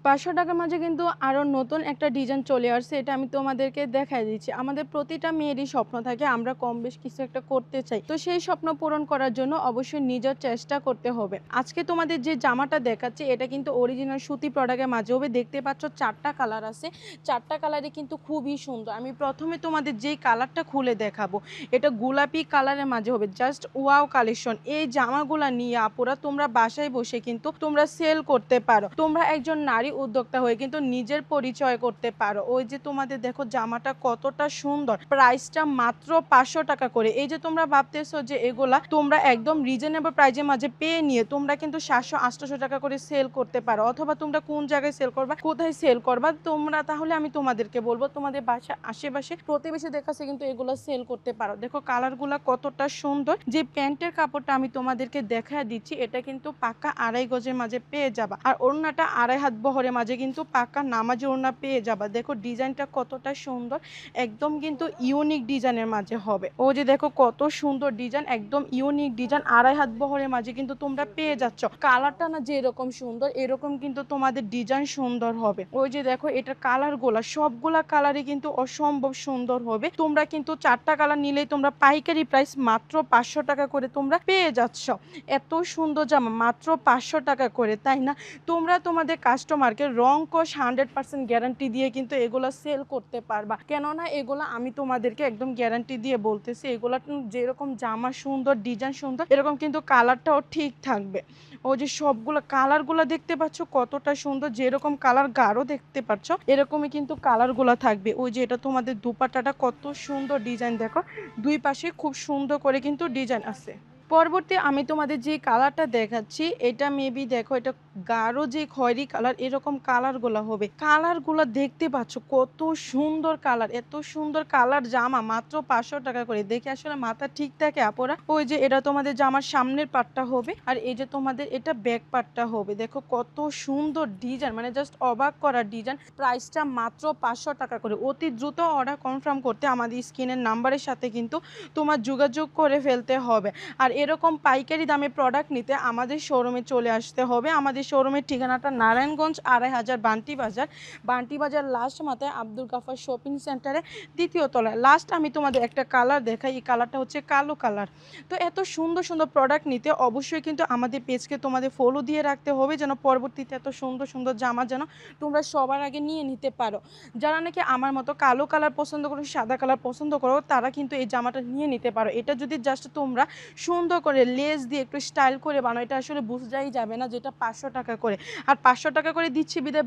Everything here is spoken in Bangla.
৳৫০০ টাকার মাঝে কিন্তু আরো নতুন একটা ডিজাইন চলে আসছে। এটা আমি তোমাদেরকে দেখায় দিচ্ছি। আমাদের প্রতিটা মেয়েরই স্বপ্ন থাকে আমরা কম বেশ কিছু একটা করতে চাই। তো সেই স্বপ্ন পূরণ করার জন্য অবশ্যই নিজের চেষ্টা করতে হবে। আজকে তোমাদের যে জামাটা দেখাচ্ছি এটা কিন্তু অরিজিনাল সুতি প্রোডাক্টের মাঝে হবে। দেখতে পাচ্ছ ৪ টা কালার আছে। ৪ টা কালারই কিন্তু খুবই সুন্দর। আমি প্রথমে তোমাদের যেই কালারটা খুলে দেখাবো এটা গোলাপি কালারের মাঝে হবে। Just wow collection. এই জামাগুলা নিয়ে আপুরা তোমরা বাসায় বসে কিন্তু তোমরা সেল করতে পারো। তোমরা একজন নারী উদ্যোক্তা হয়ে কিন্তু নিজের পরিচয় করতে পারো। ওই যে তোমাদের দেখো জামাটা কতটা সুন্দর, প্রাইসটা মাত্র ৫০০ টাকা করে। এই যে তোমরা ভাবতেছো যে এগুলা তোমরা একদম রিজনেবল প্রাইজের মাঝে পেয়ে নিয়ে তোমরা কিন্তু ৭০০-৮০০ টাকা করে সেল করতে পারো, অথবা তোমরা কোন জায়গায় সেল করবা, কোথায় সেল করবা তোমরা, তাহলে আমি তোমাদেরকে বলবো তোমাদের বাসা আশেপাশে প্রতিবেশীদের কাছে কিন্তু এগুলো সেল করতে পারো। দেখো কালারগুলা কতটা সুন্দর। যে প্যান্টের কাপড়টা আমি তোমাদেরকে দেখায় দিচ্ছি এটা কিন্তু পাকা ২.৫ গজের মাঝে পেয়ে যাবা, আর ওড়নাটা ২.৫ হাত বহরের মাঝে কিন্তু পাকা নামাজি ওড়না পেয়ে যাবা। দেখো ডিজাইনটা কতটা সুন্দর, একদম কিন্তু ইউনিক ডিজাইনের মাঝে হবে। ও যে দেখো কত সুন্দর ডিজাইন, একদম ইউনিক ডিজাইন ২.৫ হাত বহরের মাঝে কিন্তু তোমরা পেয়ে যাচ্ছ। কালারটা না যে এরকম সুন্দর এরকম কিন্তু তোমাদের ডিজাইন সুন্দর হবে। ওই যে দেখো এটার কালারগুলা সবগুলা কালারই কিন্তু অসম্ভব সুন্দর হবে। তোমরা কিন্তু ৪টা কালার নিলেই তোমরা পাইকারি প্রাইস মাত্র ৫০০ টাকা করে তোমরা পেয়ে যাচ্ছ। এত সুন্দর জামা মাত্র ৫০০ টাকা করে, তাই না? তোমরা তোমাদের কাস্টমারকে রং কস 100% গ্যারান্টি দিয়ে কিন্তু এগুলো সেল করতে পারবা। কেননা এগুলো আমি তোমাদেরকে একদম গ্যারান্টি দিয়ে বলতেছি, এগুলো যেরকম জামা সুন্দর ডিজাইন সুন্দর এরকম কিন্তু কালারটাও ঠিক থাকবে। ও যে সবগুলো কালারগুলো দেখতে পাচ্ছ কতটা সুন্দর, যেরকম কালার গাঢ় দেখতে পাচ্ছ এরকমই কিন্তু কালারগুলো থাকবে। ওই যে এটা তোমাদের দুপাট্টাটা কত সুন্দর ডিজাইন, দেখো দুই পাশে খুব সুন্দর করে কিন্তু ডিজাইন আছে। পরবর্তী আমি তোমাদের যে কালারটা দেখাচ্ছি এটা মেবি দেখো এটা গাঢ় যে খয়েরি কালার এরকম কালারগুলো হবে। কালারগুলো দেখতে পাচ্ছ কত সুন্দর কালার, এত সুন্দর কালার জামা মাত্র ৫০০ টাকা করে। দেখে আসলে মাথা ঠিক থাকে আপুরা। ওই যে এটা তোমাদের জামার সামনের পাটটা হবে, আর এই যে তোমাদের এটা ব্যাক পাটটা হবে। দেখো কত সুন্দর ডিজাইন, মানে জাস্ট অবাক করা ডিজাইন। প্রাইসটা মাত্র ৫০০ টাকা করে। অতি দ্রুত অর্ডার কনফার্ম করতে আমাদের স্ক্রিনের নাম্বারের সাথে কিন্তু তোমার যোগাযোগ করে ফেলতে হবে। আর এরকম পাইকারি দামে প্রোডাক্ট নিতে আমাদের শোরুমে চলে আসতে হবে। আমাদের শোরুমের ঠিকানাটা নারায়ণগঞ্জ ২.৫০০ বান্টি বাজার লাস্ট মাথায় আব্দুল গাফার শপিং সেন্টারে ২য় তলায়। লাস্ট আমি তোমাদের একটা কালার দেখাই, এই কালারটা হচ্ছে কালো কালার। তো এত সুন্দর সুন্দর প্রোডাক্ট নিতে অবশ্যই কিন্তু আমাদের পেজকে তোমাদের ফলো দিয়ে রাখতে হবে, যেন পরবর্তীতে এত সুন্দর সুন্দর জামা যেন তোমরা সবার আগে নিয়ে নিতে পারো। যারা নাকি আমার মতো কালো কালার পছন্দ করো, সাদা কালার পছন্দ করো, তারা কিন্তু এই জামাটা নিয়ে নিতে পারো। এটা যদি জাস্ট তোমরা সুন্দর করে লেস দিয়ে একটু স্টাইল করে বানাও, এটা আসলে বোঝাই যাবে না যেটা ৫০০ টাকা করে। আর ৫০০ টাকা করে দিচ্ছি বিধায়